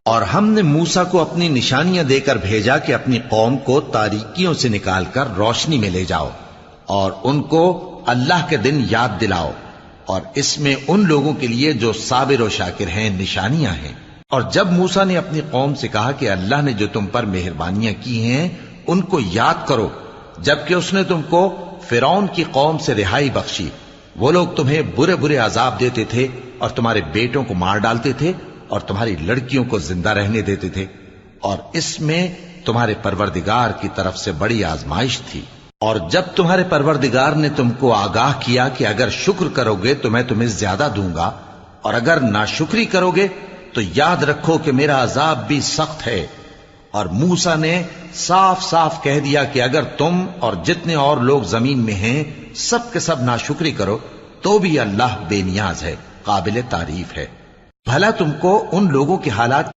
اور ہم نے موسیٰ کو اپنی نشانیاں دے کر بھیجا کہ اپنی قوم کو تاریکیوں سے نکال کر روشنی میں لے جاؤ اور ان کو اللہ کے دن یاد دلاؤ، اور اس میں ان لوگوں کے لیے جو صابر و شاکر ہیں نشانیاں ہیں۔ اور جب موسیٰ نے اپنی قوم سے کہا کہ اللہ نے جو تم پر مہربانیاں کی ہیں ان کو یاد کرو، جبکہ اس نے تم کو فرعون کی قوم سے رہائی بخشی، وہ لوگ تمہیں برے برے عذاب دیتے تھے اور تمہارے بیٹوں کو مار ڈالتے تھے اور تمہاری لڑکیوں کو زندہ رہنے دیتے تھے، اور اس میں تمہارے پروردگار کی طرف سے بڑی آزمائش تھی۔ اور جب تمہارے پروردگار نے تم کو آگاہ کیا کہ اگر شکر کرو گے تو میں تمہیں زیادہ دوں گا، اور اگر ناشکری کرو گے تو یاد رکھو کہ میرا عذاب بھی سخت ہے۔ اور موسیٰ نے صاف صاف کہہ دیا کہ اگر تم اور جتنے اور لوگ زمین میں ہیں سب کے سب ناشکری کرو تو بھی اللہ بے نیاز ہے، قابل تعریف ہے۔ بھلا تم کو ان لوگوں کے حالات